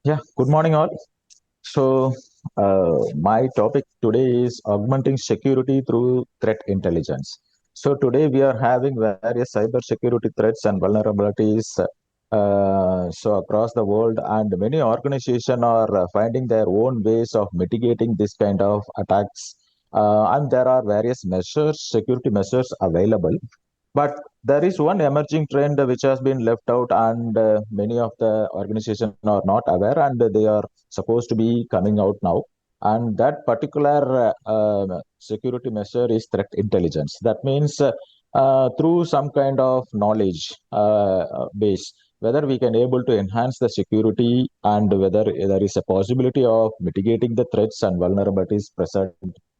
Good morning, all. So, my topic today is augmenting security through threat intelligence. So, today we are having various cyber security threats and vulnerabilities across the world, and many organizations are finding their own ways of mitigating this kind of attacks. And there are various measures, security measures available. But there is one emerging trend which has been left out, and many of the organizations are not aware, and they are supposed to be coming out now. And that particular security measure is threat intelligence. That means through some kind of knowledge base, whether we can able to enhance the security and whether there is a possibility of mitigating the threats and vulnerabilities present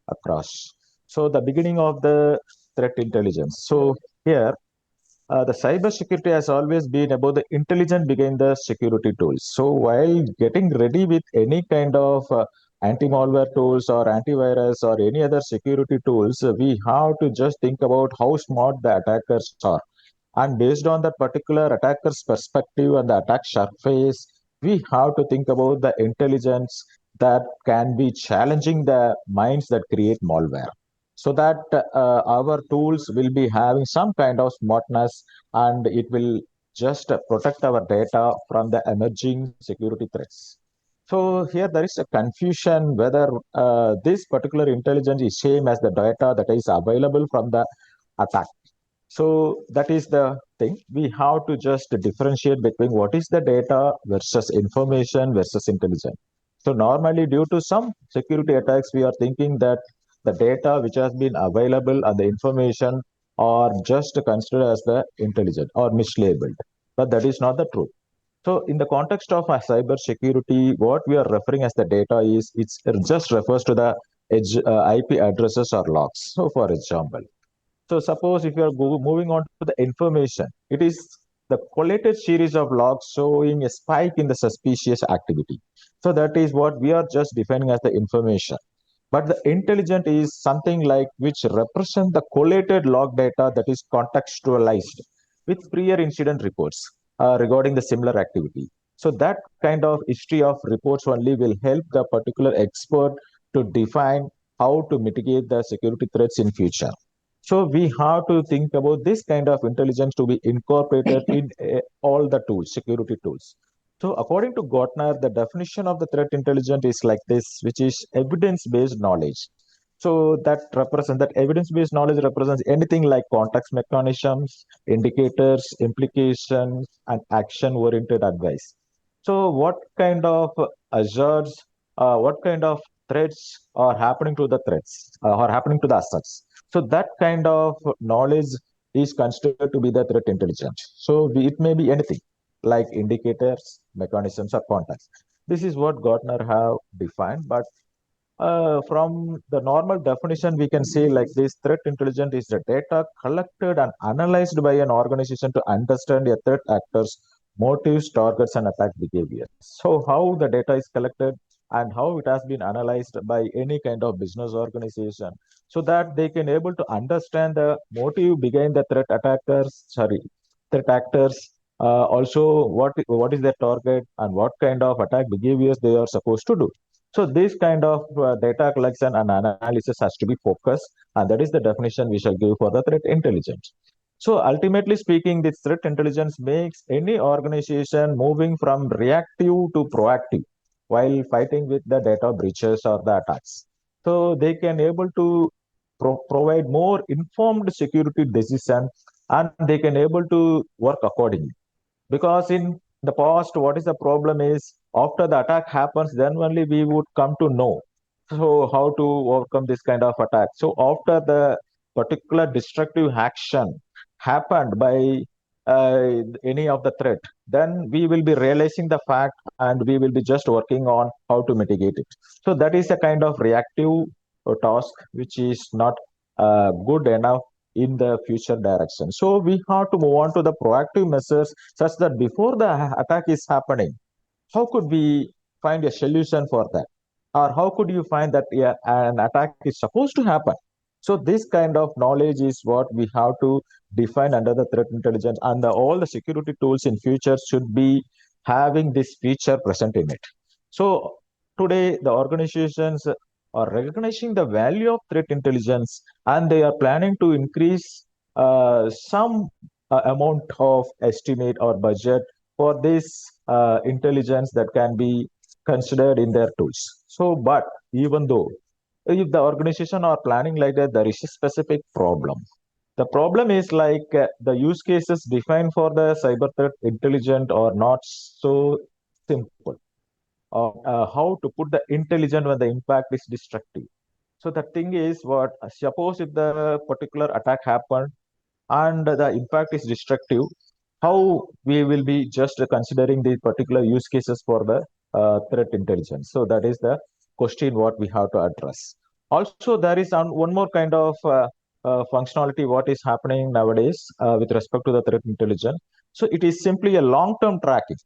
across. So the beginning of the threat intelligence. So here, the cyber security has always been about the intelligence behind the security tools. So while getting ready with any kind of anti-malware tools or antivirus or any other security tools, we have to just think about how smart the attackers are. And based on that particular attacker's perspective and the attack surface, we have to think about the intelligence that can be challenging the minds that create malware. So that our tools will be having some kind of smartness, and it will just protect our data from the emerging security threats. So here there is a confusion whether this particular intelligence is same as the data that is available from the attack. So that is the thing. We have to just differentiate between what is the data versus information versus intelligence. So normally, due to some security attacks, we are thinking that the data which has been available and the information are just considered as the intelligent or mislabeled. But that is not the truth. So in the context of cyber security, what we are referring as the data is it just refers to the IP addresses or logs. So for example, so suppose if you are moving on to the information, it is the collated series of logs showing a spike in the suspicious activity. So that is what we are just defining as the information. But the intelligent is something like which represent the collated log data that is contextualized with prior incident reports regarding the similar activity. So that kind of history of reports only will help the particular expert to define how to mitigate the security threats in future. So we have to think about this kind of intelligence to be incorporated in all the tools, security tools. So according to Gartner, the definition of the threat intelligence is like this, which is evidence-based knowledge. So that evidence-based knowledge represents anything like context mechanisms, indicators, implications, and action-oriented advice. So what kind of hazards, what kind of threats are happening to the threats, are happening to the assets? So that kind of knowledge is considered to be the threat intelligence. So it may be anything like indicators, mechanisms, or contacts. This is what Gartner have defined. But from the normal definition, we can say like this: threat intelligence is the data collected and analyzed by an organization to understand a threat actor's motives, targets, and attack behavior. So how the data is collected and how it has been analyzed by any kind of business organization, so that they can able to understand the motive behind the threat actors. Also, what is their target and what kind of attack behaviors they are supposed to do. So this kind of data collection and analysis has to be focused, and that is the definition we shall give for the threat intelligence. So ultimately speaking, this threat intelligence makes any organization moving from reactive to proactive while fighting with the data breaches or the attacks. So they can able to provide more informed security decision, and they can able to work accordingly. Because in the past, what is the problem is after the attack happens, then only we would come to know. So how to overcome this kind of attack. So after the particular destructive action happened by any of the threat, then we will be realizing the fact and we will be just working on how to mitigate it. So that is a kind of reactive task which is not good enough in the future direction. So we have to move on to the proactive measures such that before the attack is happening, how could we find a solution for that? Or how could you find that an attack is supposed to happen? So this kind of knowledge is what we have to define under the threat intelligence, and all the security tools in future should be having this feature present in it. So today the organizations are recognizing the value of threat intelligence, and they are planning to increase some amount of estimate or budget for this intelligence that can be considered in their tools. So, but even though if the organization are planning like that, there is a specific problem. The problem is like the use cases defined for the cyber threat intelligent are not so simple. How to put the intelligent when the impact is destructive. So the thing is, what suppose if the particular attack happened and the impact is destructive, how we will be just considering the particular use cases for the threat intelligence. So that is the question what we have to address. Also, there is one more kind of functionality what is happening nowadays with respect to the threat intelligence. So it is simply a long-term tracking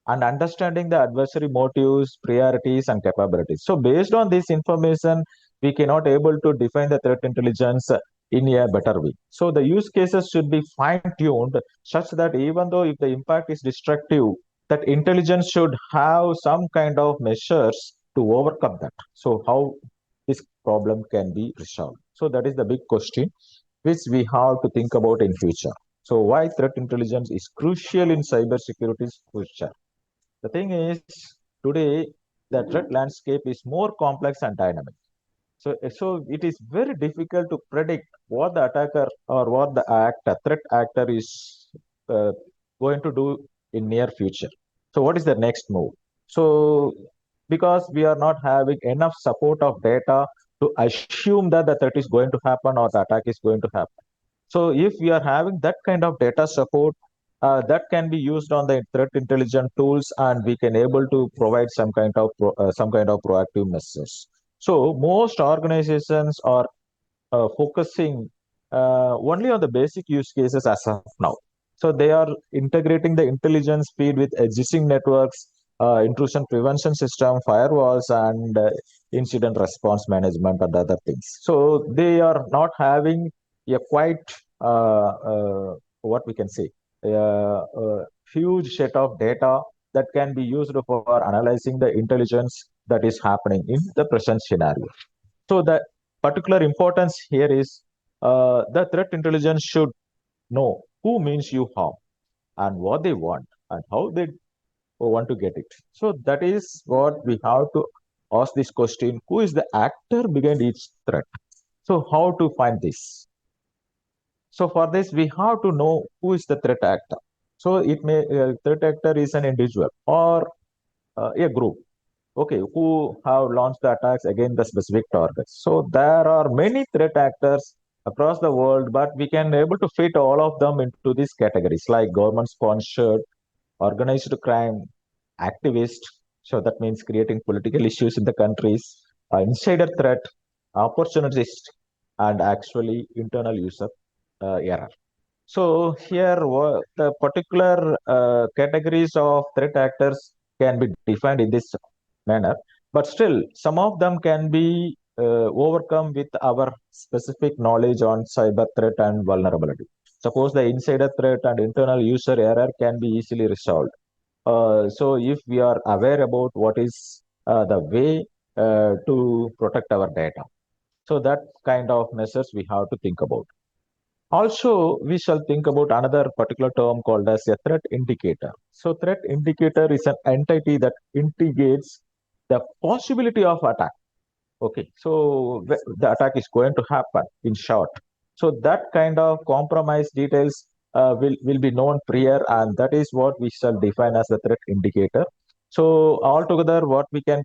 and understanding the adversary motives, priorities, and capabilities. So based on this information, we cannot able to define the threat intelligence in a better way. So the use cases should be fine-tuned such that even though if the impact is destructive, that intelligence should have some kind of measures to overcome that. So how this problem can be resolved. So that is the big question which we have to think about in future. So why threat intelligence is crucial in cybersecurity's future. The thing is, today the threat landscape is more complex and dynamic. So it is very difficult to predict what the attacker or what the threat actor is uh, going to do in near future. So what is the next move? So because we are not having enough support of data to assume that the threat is going to happen or the attack is going to happen. So if we are having that kind of data support, that can be used on the threat intelligent tools, and we can able to provide some kind of proactive measures. So most organizations are focusing only on the basic use cases as of now. So they are integrating the intelligence feed with existing networks, intrusion prevention system, firewalls, and incident response management and other things. So they are not having a quite what we can say a huge set of data that can be used for analyzing the intelligence that is happening in the present scenario. So the particular importance here is the threat intelligence should know who means you harm and what they want and how they want to get it. So that is what we have to ask this question: who is the actor behind each threat? So how to find this? So for this, we have to know who is the threat actor. So it may threat actor is an individual or a group, okay, who have launched the attacks against the specific targets. So there are many threat actors across the world, but we can able to fit all of them into these categories like government sponsored, organized crime, activist. So that means creating political issues in the countries, insider threat, opportunist, and actually internal user error. So here, the particular categories of threat actors can be defined in this manner, but still some of them can be overcome with our specific knowledge on cyber threat and vulnerability. Suppose the insider threat and internal user error can be easily resolved. So if we are aware about what is the way to protect our data, so that kind of measures we have to think about. Also, we shall think about another particular term called as a threat indicator. So, threat indicator is an entity that indicates the possibility of attack. Okay, so the attack is going to happen in short. So that kind of compromise details will be known prior, and that is what we shall define as the threat indicator. So altogether, what we can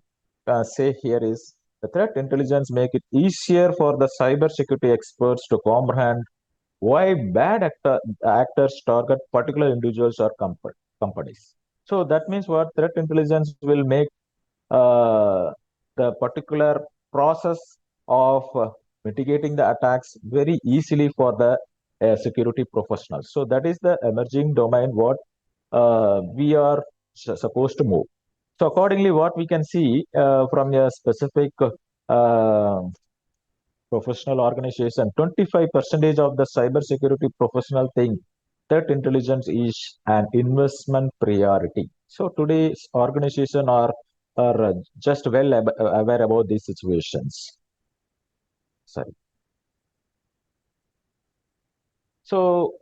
say here is the threat intelligence make it easier for the cyber security experts to comprehend why actors target particular individuals or companies. So that means what threat intelligence will make the particular process of mitigating the attacks very easily for the security professionals. So that is the emerging domain what we are supposed to move. So accordingly, what we can see from a specific uh, professional organization, 25% of the cybersecurity professional think threat intelligence is an investment priority. So today's organization are just well aware about these situations. Sorry. So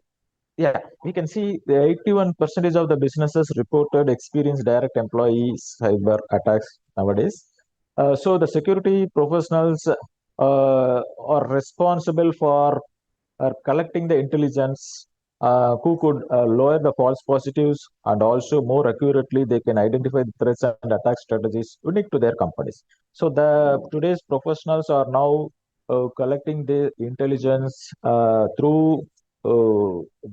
yeah, we can see the 81% of the businesses reported experience direct employee cyber attacks nowadays. So the security professionals are responsible for collecting the intelligence who could lower the false positives, and also more accurately they can identify the threats and attack strategies unique to their companies. So the today's professionals are now collecting the intelligence through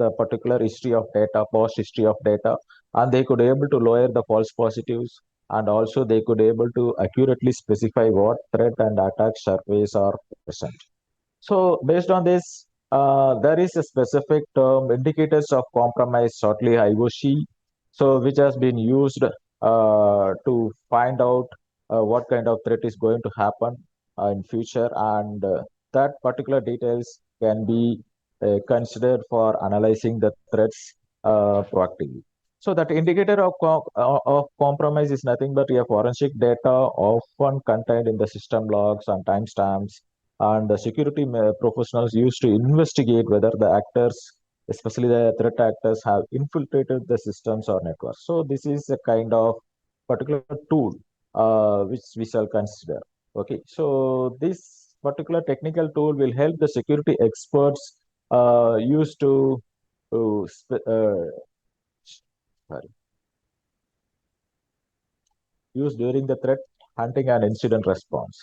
the particular history of data, past history of data, and they could able to lower the false positives, and also they could able to accurately specify what threat and attack surveys are present. So based on this, there is a specific term, indicators of compromise, shortly IOC, so which has been used to find out what kind of threat is going to happen in future, and that particular details can be considered for analyzing the threats proactively. So that indicator of compromise is nothing but a forensic data often contained in the system logs and timestamps, and the security professionals used to investigate whether the actors, especially the threat actors, have infiltrated the systems or networks. So this is a kind of particular tool which we shall consider. Okay, so this particular technical tool will help the security experts used to uh, sp- uh, sorry, used during the threat hunting and incident response.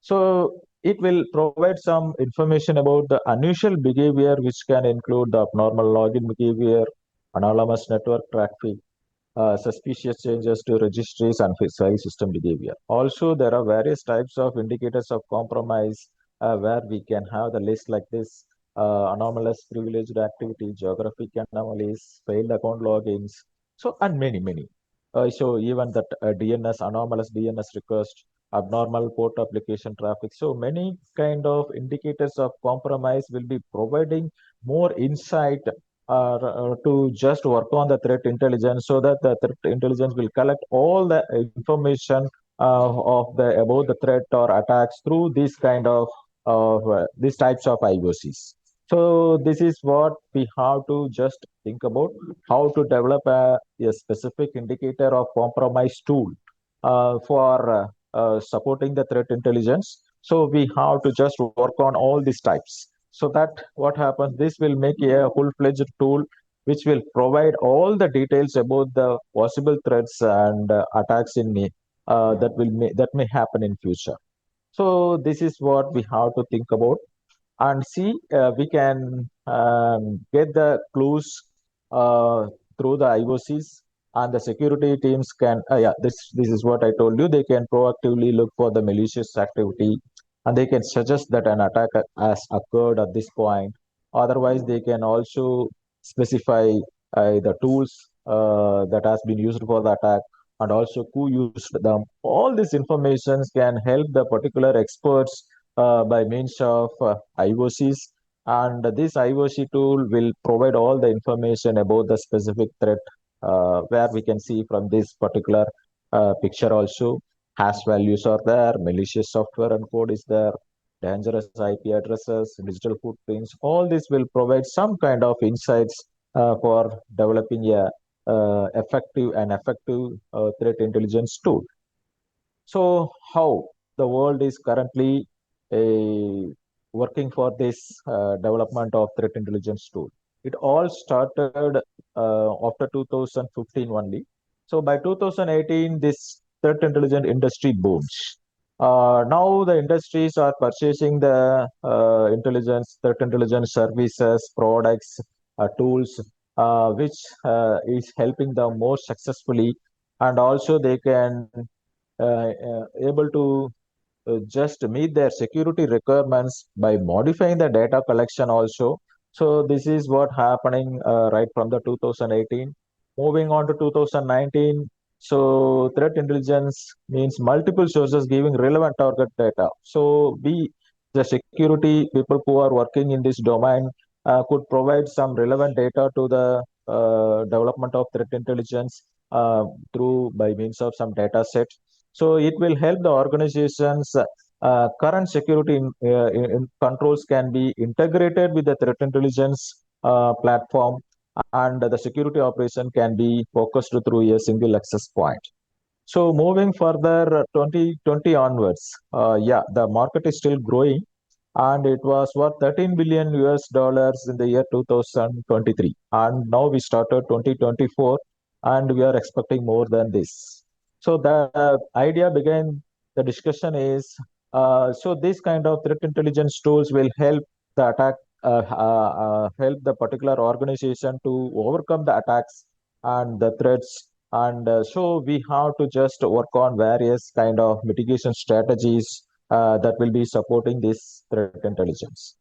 So it will provide some information about the unusual behavior, which can include the abnormal login behavior, anonymous network traffic, suspicious changes to registries, and file system behavior. Also, there are various types of indicators of compromise where we can have the list like this: anomalous privileged activity, geographic anomalies, failed account logins, so and many. So even that DNS, anomalous DNS request, abnormal port application traffic. So many kind of indicators of compromise will be providing more insight to just work on the threat intelligence, so that the threat intelligence will collect all the information of the about the threat or attacks through this kind of these types of IOCs. So this is what we have to just think about, how to develop a specific indicator of compromise tool for supporting the threat intelligence. So we have to just work on all these types. So that what happens, this will make a full-fledged tool which will provide all the details about the possible threats and attacks that may happen in future. So this is what we have to think about, and see we can get the clues uh, through the IOCs, and the security teams can yeah, this is what I told you. They can proactively look for the malicious activity, and they can suggest that an attack has occurred at this point. Otherwise, they can also specify the tools that has been used for the attack, and also who used them. All these informations can help the particular experts by means of IOCs, and this IOC tool will provide all the information about the specific threat, where we can see from this particular picture also, hash values are there, malicious software and code is there, dangerous IP addresses, digital footprints. All this will provide some kind of insights for developing a effective threat intelligence tool. So, how the world is currently working for this development of threat intelligence tool? It all started after 2015 only. So, by 2018, this threat intelligence industry booms. Now, the industries are purchasing the threat intelligence services, products, tools, which is helping them more successfully, and also they can able to just meet their security requirements by modifying the data collection also. So this is what happening right from the 2018. Moving on to 2019. So threat intelligence means multiple sources giving relevant target data. So we, the security people who are working in this domain, could provide some relevant data to the development of threat intelligence through by means of some data set. So it will help the organizations. Current security controls can be integrated with the threat intelligence platform, and the security operation can be focused through a single access point. So moving further, 2020 onwards, yeah, the market is still growing, and it was worth 13 billion US dollars in the year 2023. And now we started 2024, and we are expecting more than this. So the idea behind the discussion is, so this kind of threat intelligence tools will help the attack, help the particular organization to overcome the attacks and the threats. And so we have to just work on various kind of mitigation strategies that will be supporting this threat intelligence.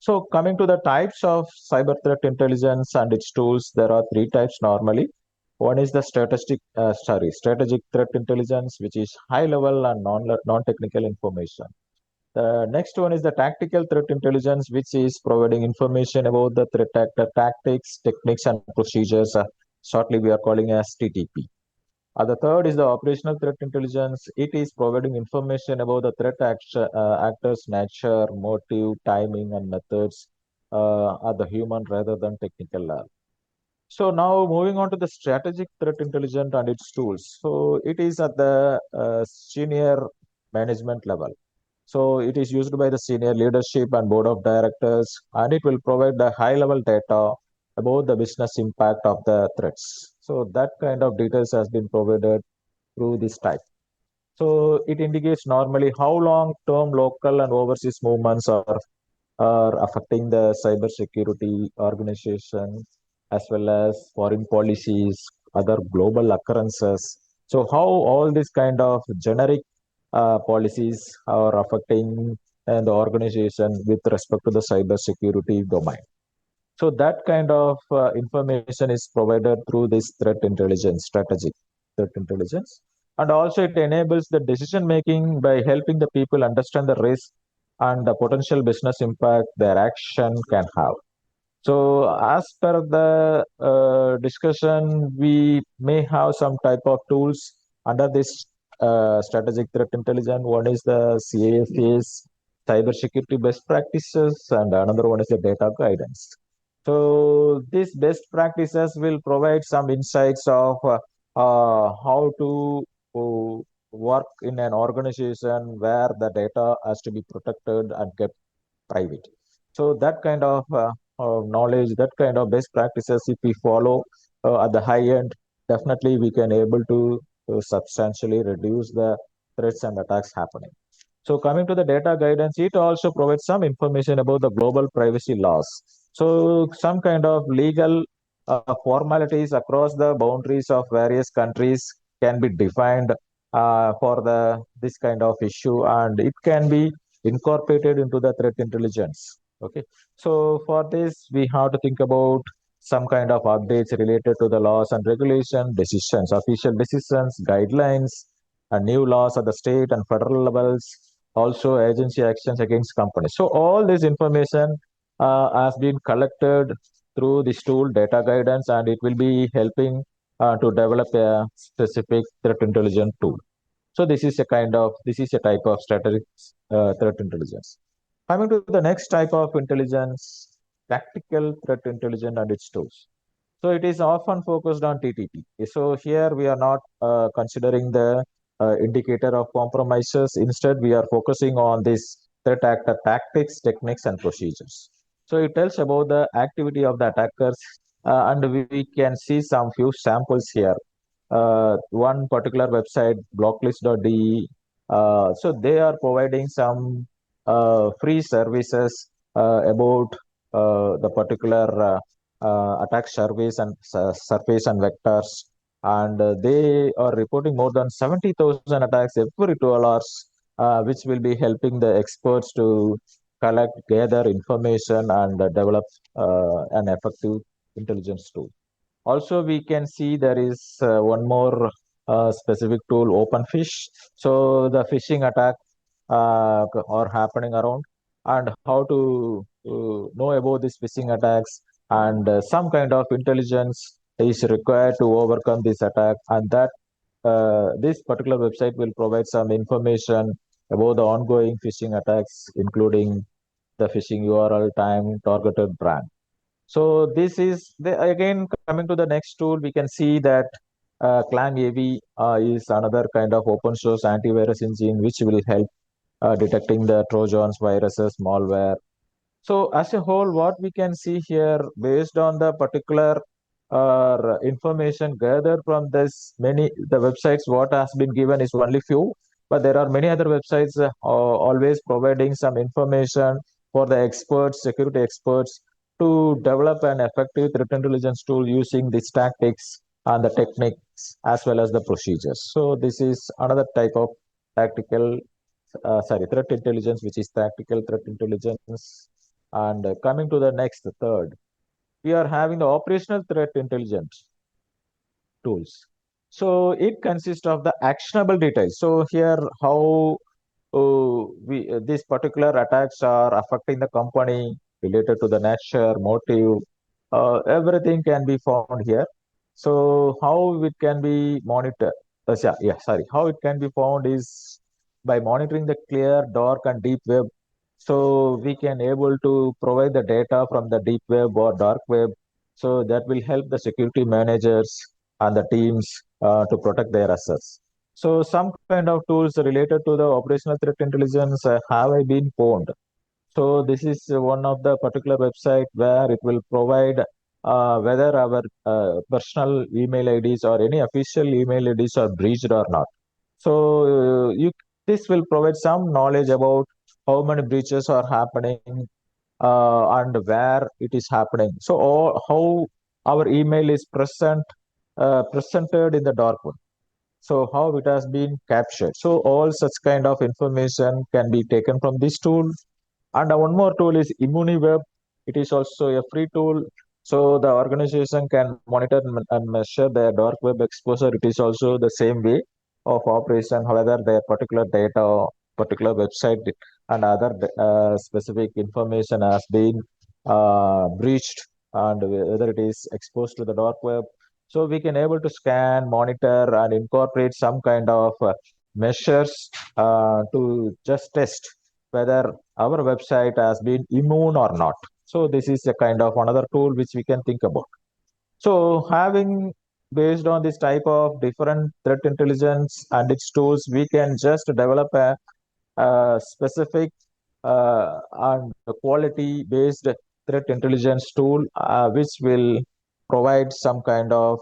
So coming to the types of cyber threat intelligence and its tools, there are three types normally. One is the strategic threat intelligence, which is high level and non-technical information. The next one is the tactical threat intelligence, which is providing information about the threat actor tactics, techniques, and procedures. Shortly, we are calling as TTP. The third is the operational threat intelligence. It is providing information about the actors' nature, motive, timing, and methods at the human rather than technical level. So now moving on to the strategic threat intelligence and its tools. So it is at the senior management level. So it is used by the senior leadership and board of directors, and it will provide the high level data about the business impact of the threats. So that kind of details has been provided through this type. So it indicates normally how long-term local and overseas movements are affecting the cyber security organization, as well as foreign policies, other global occurrences. So how all these kind of generic policies are affecting the organization with respect to the cyber security domain. So that kind of information is provided through this threat intelligence, strategic threat intelligence. And also it enables the decision making by helping the people understand the risk and the potential business impact their action can have. So as per the discussion, we may have some type of tools under this strategic threat intelligence. One is the CAFA's cybersecurity best practices, and another one is the data guidance. So these best practices will provide some insights of how to work in an organization where the data has to be protected and kept private. So that kind of knowledge, that kind of best practices, if we follow at the high end, definitely we can able to substantially reduce the threats and attacks happening. So coming to the data guidance, it also provides some information about the global privacy laws. So some kind of legal formalities across the boundaries of various countries can be defined for the this kind of issue, and it can be incorporated into the threat intelligence. Okay, so for this we have to think about some kind of updates related to the laws and regulation decisions, official decisions, guidelines, and new laws at the state and federal levels, also agency actions against companies. So all this information has been collected through this tool, data guidance, and it will be helping to develop a specific threat intelligence tool. So this is a type of strategic threat intelligence. Coming to the next type of intelligence, tactical threat intelligence and its tools. So it is often focused on TTP. So here we are not considering the indicator of compromises. Instead, we are focusing on this threat actor tactics, techniques, and procedures. So it tells about the activity of the attackers, and we can see some few samples here. One particular website, blocklist.de, so they are providing some free services about the particular attack surface and vectors, and they are reporting more than 70,000 attacks every 12 hours, which will be helping the experts to collect, gather information, and develop an effective intelligence tool. Also, we can see there is one more specific tool, OpenFish. So the phishing attack are happening around, and how to know about these phishing attacks, and some kind of intelligence is required to overcome this attack, and that this particular website will provide some information about the ongoing phishing attacks, including the phishing URL, time, targeted brand. So this is again coming to the next tool. We can see that Clang AV is another kind of open source antivirus engine which will help detecting the Trojans, viruses, malware. So as a whole, what we can see here, based on the particular information gathered from this many the websites, what has been given is only few, but there are many other websites always providing some information for the experts, security experts, to develop an effective threat intelligence tool using these tactics and the techniques as well as the procedures. So this is another type of tactical threat intelligence, which is tactical threat intelligence. And coming to the next, third, we are having the operational threat intelligence tools. So it consists of the actionable details. So here, how these particular attacks are affecting the company related to the nature, motive, everything can be found here. So how it can be monitored? How it can be found is by monitoring the clear, dark, and deep web. So we can able to provide the data from the deep web or dark web. So that will help the security managers and the teams to protect their assets. So some kind of tools related to the operational threat intelligence have been found. So this is one of the particular website where it will provide whether our personal email IDs or any official email IDs are breached or not. So this will provide some knowledge about how many breaches are happening and where it is happening. So how our email is presented in the dark web. So how it has been captured. So all such kind of information can be taken from this tool. And one more tool is ImmuniWeb. It is also a free tool. So the organization can monitor and measure their dark web exposure. It is also the same way of operation, whether their particular data, particular website, and other specific information has been breached, and whether it is exposed to the dark web. So we can able to scan, monitor, and incorporate some kind of measures to just test whether our website has been immune or not. So this is a kind of another tool which we can think about. So having based on this type of different threat intelligence and its tools, we can just develop a specific and quality based threat intelligence tool which will provide some kind of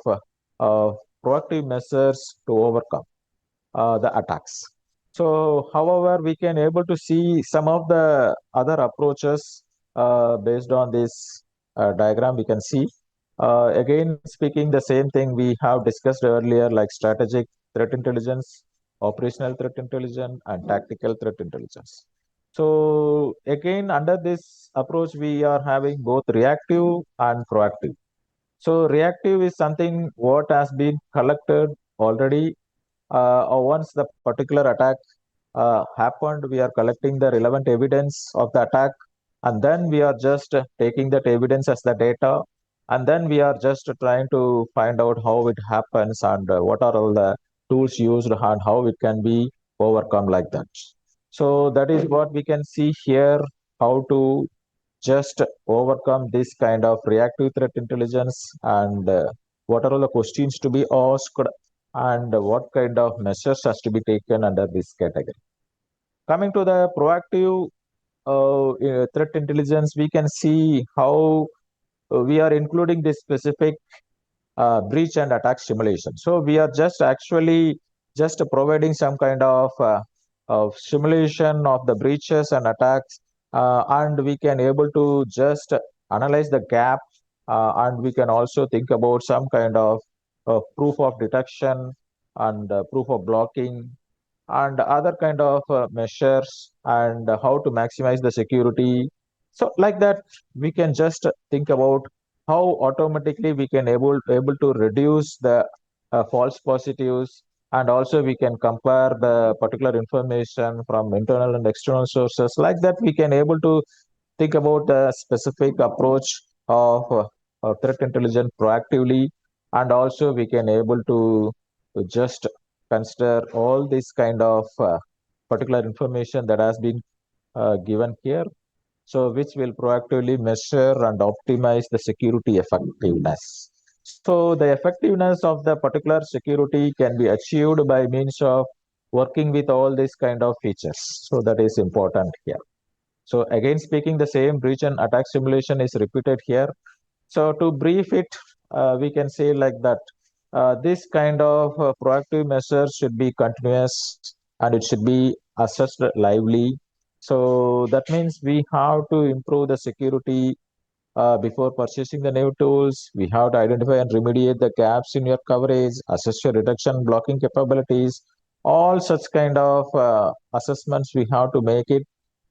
proactive measures to overcome the attacks. So, however, we can able to see some of the other approaches based on this diagram. We can see again speaking the same thing we have discussed earlier, like strategic threat intelligence, operational threat intelligence, and tactical threat intelligence. So again, under this approach, we are having both reactive and proactive. So reactive is something what has been collected already or once the particular attack happened, we are collecting the relevant evidence of the attack, and then we are just taking that evidence as the data, and then we are just trying to find out how it happens and what are all the tools used and how it can be overcome like that. So that is what we can see here, how to just overcome this kind of reactive threat intelligence, and what are all the questions to be asked, and what kind of measures has to be taken under this category. Coming to the proactive threat intelligence, we can see how we are including this specific breach and attack simulation. So we are just actually just providing some kind of simulation of the breaches and attacks, and we can able to just analyze the gap, and we can also think about some kind of proof of detection and proof of blocking and other kind of measures, and how to maximize the security. So like that, we can just think about how automatically we can able to reduce the false positives, and also we can compare the particular information from internal and external sources. Like that, we can able to think about the specific approach of threat intelligence proactively, and also we can able to just consider all this kind of particular information that has been given here, so which will proactively measure and optimize the security effectiveness. So the effectiveness of the particular security can be achieved by means of working with all these kind of features. So that is important here. So again, speaking, the same breach and attack simulation is repeated here. So to brief it, we can say like that this kind of proactive measures should be continuous and it should be assessed lively. So that means we have to improve the security before purchasing the new tools. We have to identify and remediate the gaps in your coverage, assess your reduction blocking capabilities. All such kind of assessments we have to make it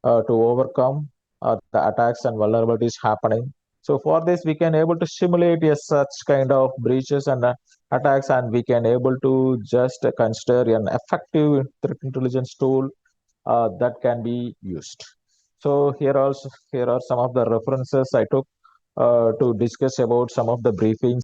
to overcome the attacks and vulnerabilities happening. So for this, we can able to simulate such kind of breaches and attacks, and we can able to just consider an effective threat intelligence tool that can be used. So here are some of the references I took to discuss about some of the briefings